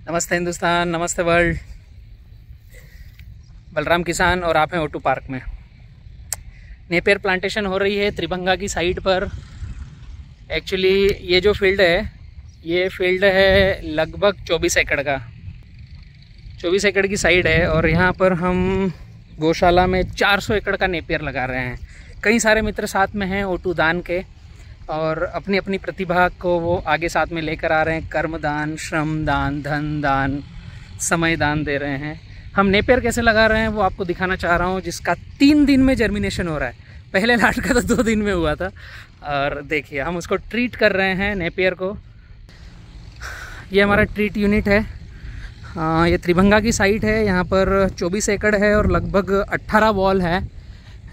नमस्ते हिंदुस्तान, नमस्ते वर्ल्ड। बलराम किसान और आप हैं O2 पार्क में। नेपियर प्लांटेशन हो रही है त्रिभंगा की साइड पर। एक्चुअली ये जो फील्ड है, ये फील्ड है लगभग 24 एकड़ का। 24 एकड़ की साइड है और यहाँ पर हम गौशाला में 400 एकड़ का नेपियर लगा रहे हैं। कई सारे मित्र साथ में हैं O2 दान के और अपनी अपनी प्रतिभा को वो आगे साथ में लेकर आ रहे हैं। कर्म दान, श्रम दान, धन दान, समय दान दे रहे हैं। हम नेपियर कैसे लगा रहे हैं वो आपको दिखाना चाह रहा हूँ, जिसका 3 दिन में जर्मिनेशन हो रहा है। पहले लाट का तो 2 दिन में हुआ था। और देखिए हम उसको ट्रीट कर रहे हैं नेपियर को। ये हमारा ट्रीट यूनिट है। ये त्रिभंगा की साइट है। यहाँ पर 24 एकड़ है और लगभग 18 वॉल है।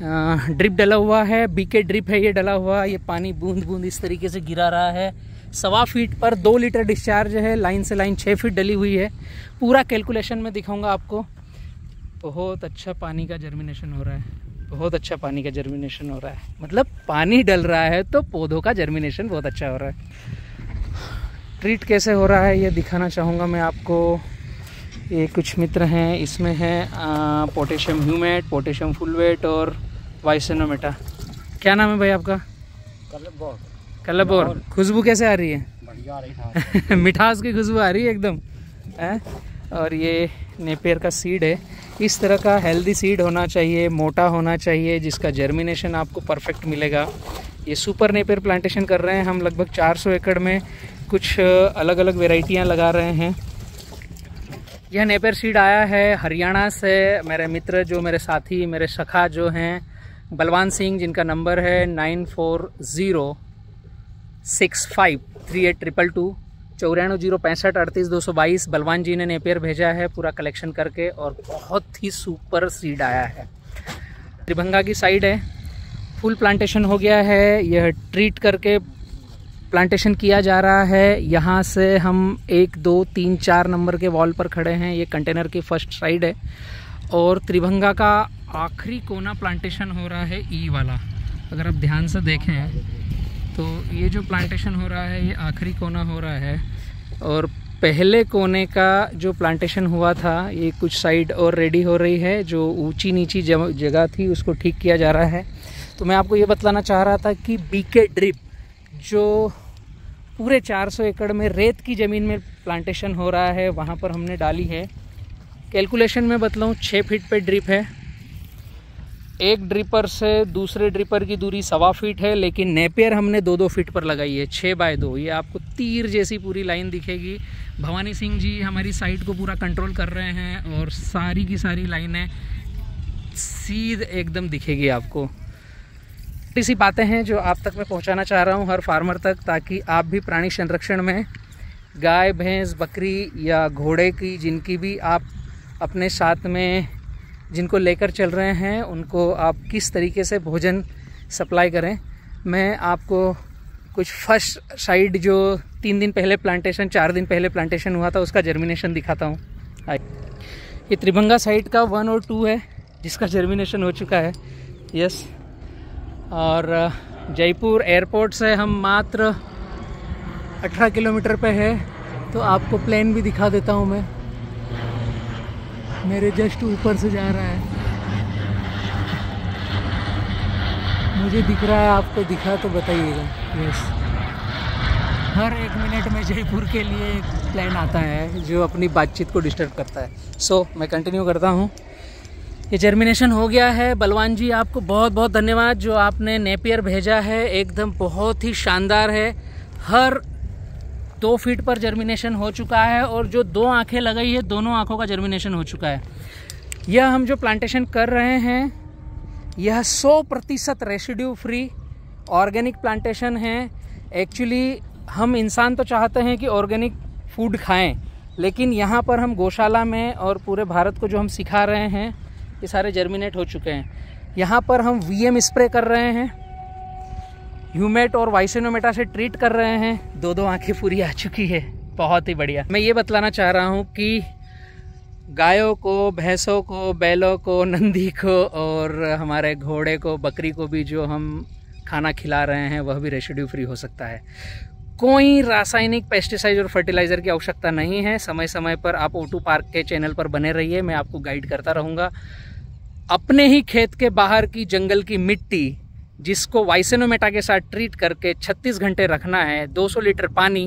ड्रिप डला हुआ है, बीके ड्रिप है ये डला हुआ। ये पानी बूंद बूंद इस तरीके से गिरा रहा है। 1.25 फीट पर 2 लीटर डिस्चार्ज है। लाइन से लाइन 6 फीट डली हुई है। पूरा कैलकुलेशन में दिखाऊंगा आपको। बहुत अच्छा पानी का जर्मिनेशन हो रहा है। बहुत अच्छा पानी का जर्मिनेशन हो रहा है। मतलब पानी डल रहा है तो पौधों का जर्मिनेशन बहुत अच्छा हो रहा है। ट्रीट कैसे हो रहा है ये दिखाना चाहूँगा मैं आपको। ये कुछ मित्र हैं, इसमें है पोटेशियम ह्यूमेट, पोटेशियम फुलवेट और वाइसेनोमेटा। क्या नाम है भाई आपका? कलबोर। खुशबू कैसे आ रही है? बढ़िया आ रही है। मिठास की खुशबू आ रही है एकदम है। और ये नेपियर का सीड है। इस तरह का हेल्दी सीड होना चाहिए, मोटा होना चाहिए, जिसका जर्मिनेशन आपको परफेक्ट मिलेगा। ये सुपर नेपियर प्लांटेशन कर रहे हैं हम। लगभग 400 एकड़ में कुछ अलग अलग वेराइटियाँ लगा रहे हैं। यह नेपियर सीड आया है हरियाणा से। मेरे मित्र जो मेरे साथी, मेरे सखा जो हैं, बलवान सिंह, जिनका नंबर है 9406538222 9406538222। बलवान जी ने नेपियर भेजा है पूरा कलेक्शन करके और बहुत ही सुपर सीड आया है। त्रिभंगा की साइड है, फुल प्लांटेशन हो गया है। यह ट्रीट करके प्लांटेशन किया जा रहा है। यहाँ से हम 1, 2, 3, 4 नंबर के वॉल पर खड़े हैं। ये कंटेनर की फर्स्ट साइड है और त्रिभंगा का आखिरी कोना प्लांटेशन हो रहा है, ई वाला। अगर आप ध्यान से देखें तो ये जो प्लांटेशन हो रहा है ये आखिरी कोना हो रहा है। और पहले कोने का जो प्लांटेशन हुआ था, ये कुछ साइड और रेडी हो रही है। जो ऊंची नीची जगह थी उसको ठीक किया जा रहा है। तो मैं आपको ये बतलाना चाह रहा था कि बीके ड्रिप जो पूरे 400 एकड़ में रेत की ज़मीन में प्लांटेशन हो रहा है, वहाँ पर हमने डाली है। कैलकुलेशन में बतलाऊँ 6 फीट पे ड्रिप है। एक ड्रिपर से दूसरे ड्रिपर की दूरी 1.25 फीट है, लेकिन नेपियर हमने 2-2 फीट पर लगाई है, 6 बाय 2। ये आपको तीर जैसी पूरी लाइन दिखेगी। भवानी सिंह जी हमारी साइट को पूरा कंट्रोल कर रहे हैं और सारी की सारी लाइनें सीध एकदम दिखेगी आपको। सी बातें हैं जो आप तक मैं पहुंचाना चाह रहा हूं, हर फार्मर तक, ताकि आप भी प्राणी संरक्षण में गाय, भैंस, बकरी या घोड़े की जिनकी भी आप अपने साथ में जिनको लेकर चल रहे हैं, उनको आप किस तरीके से भोजन सप्लाई करें। मैं आपको कुछ फर्स्ट साइड जो 3 दिन पहले प्लांटेशन, 4 दिन पहले प्लांटेशन हुआ था, उसका जर्मिनेशन दिखाता हूँ। ये त्रिभंगा साइड का 1 और 2 है जिसका जर्मिनेशन हो चुका है। यस। और जयपुर एयरपोर्ट से हम मात्र 18 किलोमीटर पे है। तो आपको प्लेन भी दिखा देता हूँ मैं। मेरे जस्ट ऊपर से जा रहा है, मुझे दिख रहा है, आपको दिखा तो बताइएगा। यस। हर 1 मिनट में जयपुर के लिए एक प्लेन आता है जो अपनी बातचीत को डिस्टर्ब करता है। सो मैं कंटिन्यू करता हूँ। ये जर्मिनेशन हो गया है। बलवान जी आपको बहुत बहुत धन्यवाद जो आपने नेपियर भेजा है। एकदम बहुत ही शानदार है। हर 2 फीट पर जर्मिनेशन हो चुका है और जो 2 आँखें लगाई है, दोनों आँखों का जर्मिनेशन हो चुका है। यह हम जो प्लांटेशन कर रहे हैं यह 100% रेसिड्यू फ्री ऑर्गेनिक प्लांटेशन है। एक्चुअली हम इंसान तो चाहते हैं कि ऑर्गेनिक फूड खाएं, लेकिन यहाँ पर हम गौशाला में और पूरे भारत को जो हम सिखा रहे हैं, ये सारे जर्मिनेट हो चुके हैं। यहाँ पर हम वीएम स्प्रे कर रहे हैं, ह्यूमेट और वाइसेनोमेटा से ट्रीट कर रहे हैं। 2-2 आंखें पूरी आ चुकी है। बहुत ही बढ़िया। मैं ये बतलाना चाह रहा हूँ कि गायों को, भैंसों को, बैलों को, नंदी को और हमारे घोड़े को, बकरी को भी जो हम खाना खिला रहे हैं वह भी रेसिड्यू फ्री हो सकता है। कोई रासायनिक पेस्टिसाइड और फर्टिलाइज़र की आवश्यकता नहीं है। समय समय पर आप O2 पार्क के चैनल पर बने रहिए, मैं आपको गाइड करता रहूँगा। अपने ही खेत के बाहर की जंगल की मिट्टी जिसको वाइसेनोमेटा के साथ ट्रीट करके 36 घंटे रखना है, 200 लीटर पानी,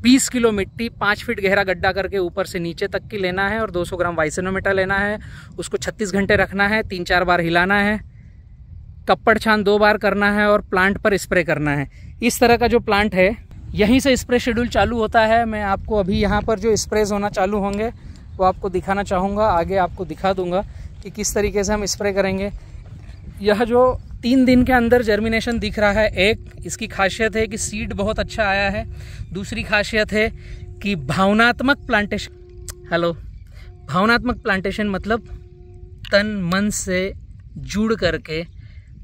20 किलो मिट्टी, 5 फीट गहरा गड्ढा करके ऊपर से नीचे तक की लेना है और 200 ग्राम वाइसेनोमेटा लेना है। उसको 36 घंटे रखना है, 3-4 बार हिलाना है, कप्पड़ छान 2 बार करना है और प्लांट पर स्प्रे करना है। इस तरह का जो प्लांट है, यहीं से स्प्रे शेड्यूल चालू होता है। मैं आपको अभी यहाँ पर जो स्प्रेज होना चालू होंगे वो आपको दिखाना चाहूँगा, आगे आपको दिखा दूँगा कि किस तरीके से हम स्प्रे करेंगे। यह जो 3 दिन के अंदर जर्मिनेशन दिख रहा है, एक इसकी खासियत है कि सीड बहुत अच्छा आया है। दूसरी खासियत है कि भावनात्मक प्लांटेशन मतलब तन मन से जुड़ करके,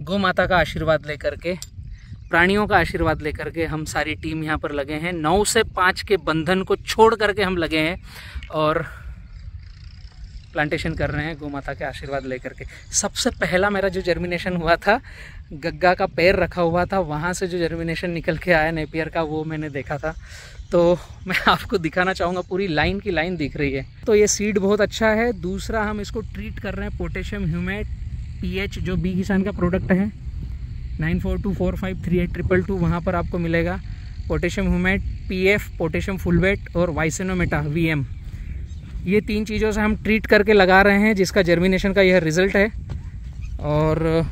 गौ माता का आशीर्वाद लेकर के, प्राणियों का आशीर्वाद लेकर के हम सारी टीम यहाँ पर लगे हैं। 9 से 5 के बंधन को छोड़ करके हम लगे हैं और प्लांटेशन कर रहे हैं गौ माता के आशीर्वाद लेकर के। सबसे पहला मेरा जो जर्मिनेशन हुआ था, गग्गा का पैर रखा हुआ था, वहाँ से जो जर्मिनेशन निकल के आया नेपियर का, वो मैंने देखा था। तो मैं आपको दिखाना चाहूँगा, पूरी लाइन की लाइन दिख रही है। तो ये सीड बहुत अच्छा है। दूसरा, हम इसको ट्रीट कर रहे हैं पोटेशियम ह्यूमेट PH, जो बी किसान का प्रोडक्ट है, 9424538222, वहाँ पर आपको मिलेगा। Potassium humate, PF, potassium fulvate और वाइसेनोमेटा VM, ये 3 चीज़ों से हम ट्रीट करके लगा रहे हैं, जिसका जर्मिनेशन का यह रिज़ल्ट है। और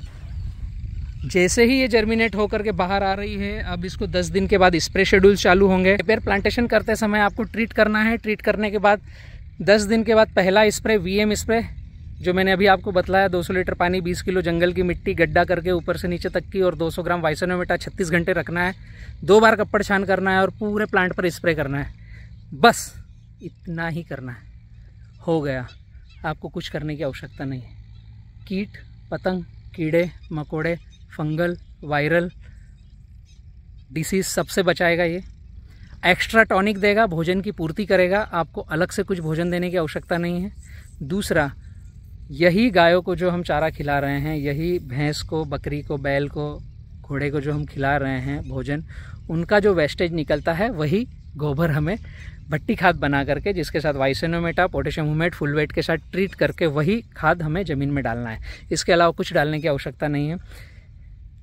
जैसे ही ये जर्मिनेट होकर के बाहर आ रही है, अब इसको 10 दिन के बाद स्प्रे शेड्यूल चालू होंगे। पेड़ प्लांटेशन करते समय आपको ट्रीट करना है। ट्रीट करने के बाद 10 दिन के बाद पहला स्प्रे VM स्प्रे, जो मैंने अभी आपको बतलाया, 200 लीटर पानी, 20 किलो जंगल की मिट्टी, गड्ढा करके ऊपर से नीचे तक की, और 200 ग्राम वाइसेनोमेटा 36 घंटे रखना है, 2 बार कप्पड़ छान करना है और पूरे प्लांट पर स्प्रे करना है। बस इतना ही करना है, हो गया। आपको कुछ करने की आवश्यकता नहीं है। कीट पतंग, कीड़े मकोड़े, फंगल, वायरल डिसीज सबसे बचाएगा। ये एक्स्ट्रा टॉनिक देगा, भोजन की पूर्ति करेगा, आपको अलग से कुछ भोजन देने की आवश्यकता नहीं है। दूसरा, यही गायों को जो हम चारा खिला रहे हैं, यही भैंस को, बकरी को, बैल को, घोड़े को जो हम खिला रहे हैं भोजन, उनका जो वेस्टेज निकलता है वही गोबर हमें भट्टी खाद बना करके, जिसके साथ वाइसेनोमेटा, पोटेशियम ह्यूमेट, फुलवेट के साथ ट्रीट करके वही खाद हमें ज़मीन में डालना है। इसके अलावा कुछ डालने की आवश्यकता नहीं है।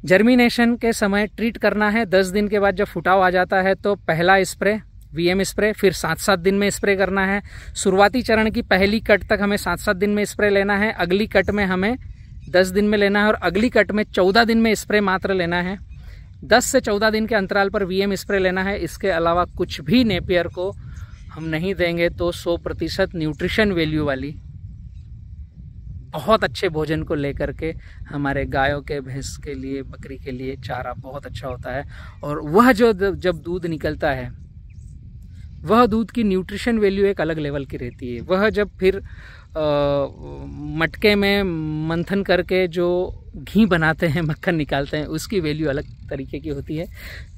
जर्मिनेशन के समय ट्रीट करना है। 10 दिन के बाद जब फुटाव आ जाता है तो पहला स्प्रे VM स्प्रे, फिर 7-7 दिन में स्प्रे करना है। शुरुआती चरण की पहली कट तक हमें 7-7 दिन में स्प्रे लेना है, अगली कट में हमें 10 दिन में लेना है और अगली कट में 14 दिन में स्प्रे मात्र लेना है। 10 से 14 दिन के अंतराल पर VM स्प्रे लेना है। इसके अलावा कुछ भी नेपियर को हम नहीं देंगे तो 100% न्यूट्रिशन वैल्यू वाली बहुत अच्छे भोजन को लेकर के हमारे गायों के, भैंस के लिए, बकरी के लिए चारा बहुत अच्छा होता है। और वह जो जब दूध निकलता है, वह दूध की न्यूट्रिशन वैल्यू एक अलग लेवल की रहती है। वह जब फिर मटके में मंथन करके जो घी बनाते हैं, मक्खन निकालते हैं, उसकी वैल्यू अलग तरीके की होती है।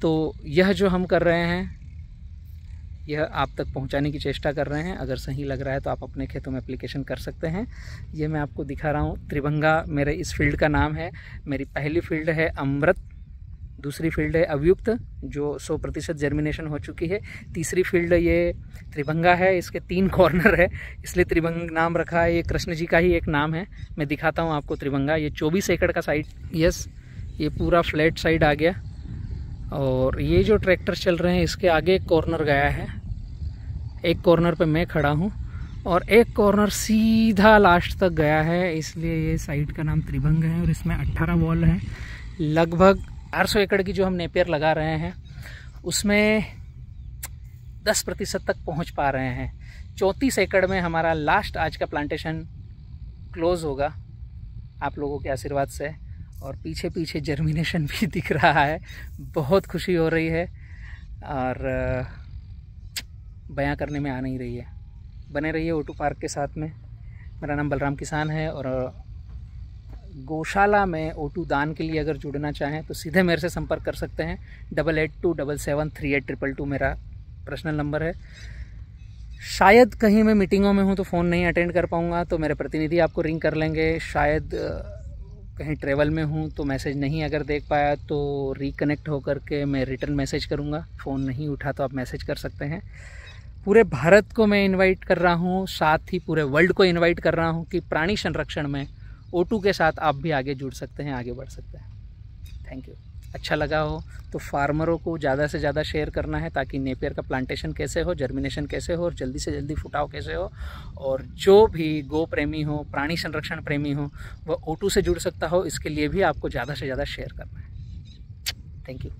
तो यह जो हम कर रहे हैं, यह आप तक पहुंचाने की चेष्टा कर रहे हैं। अगर सही लग रहा है तो आप अपने खेतों में एप्लीकेशन कर सकते हैं। ये मैं आपको दिखा रहा हूँ। त्रिभंगा मेरे इस फील्ड का नाम है। मेरी पहली फील्ड है अमृत, दूसरी फील्ड है अवयुक्त, जो 100% जर्मिनेशन हो चुकी है। तीसरी फील्ड ये त्रिभंगा है, इसके 3 कॉर्नर है, इसलिए त्रिभंग नाम रखा है। ये कृष्ण जी का ही एक नाम है। मैं दिखाता हूँ आपको त्रिभंगा। ये 24 एकड़ का साइड, यस, ये पूरा फ्लैट साइड आ गया। और ये जो ट्रैक्टर चल रहे हैं, इसके आगे एक कॉर्नर गया है, एक कॉर्नर पे मैं खड़ा हूँ और एक कॉर्नर सीधा लास्ट तक गया है, इसलिए ये साइड का नाम त्रिभंग है। और इसमें 18 वॉल है। लगभग 400 एकड़ की जो हम नेपियर लगा रहे हैं, उसमें 10% तक पहुँच पा रहे हैं। 34 एकड़ में हमारा लास्ट आज का प्लांटेशन क्लोज होगा आप लोगों के आशीर्वाद से। और पीछे पीछे जर्मिनेशन भी दिख रहा है, बहुत खुशी हो रही है और बयां करने में आ नहीं रही है। बने रहिए O2 पार्क के साथ में। मेरा नाम बलराम किसान है और गौशाला में O2 दान के लिए अगर जुड़ना चाहें तो सीधे मेरे से संपर्क कर सकते हैं। 8827738222 मेरा पर्सनल नंबर है। शायद कहीं मैं मीटिंगों में हूँ तो फ़ोन नहीं अटेंड कर पाऊँगा, तो मेरे प्रतिनिधि आपको रिंग कर लेंगे। शायद कहीं ट्रैवल में हूँ तो मैसेज नहीं अगर देख पाया तो रिकनेक्ट होकर के मैं रिटर्न मैसेज करूँगा। फ़ोन नहीं उठा तो आप मैसेज कर सकते हैं। पूरे भारत को मैं इनवाइट कर रहा हूँ, साथ ही पूरे वर्ल्ड को इनवाइट कर रहा हूँ कि प्राणी संरक्षण में O2 के साथ आप भी आगे जुड़ सकते हैं, आगे बढ़ सकते हैं। Thank you. अच्छा लगा हो तो फार्मरों को ज़्यादा से ज़्यादा शेयर करना है ताकि नेपियर का प्लांटेशन कैसे हो, जर्मिनेशन कैसे हो और जल्दी से जल्दी फुटाव कैसे हो, और जो भी गो प्रेमी हो, प्राणी संरक्षण प्रेमी हो, वह O2 से जुड़ सकता हो। इसके लिए भी आपको ज़्यादा से ज़्यादा शेयर करना है। Thank you.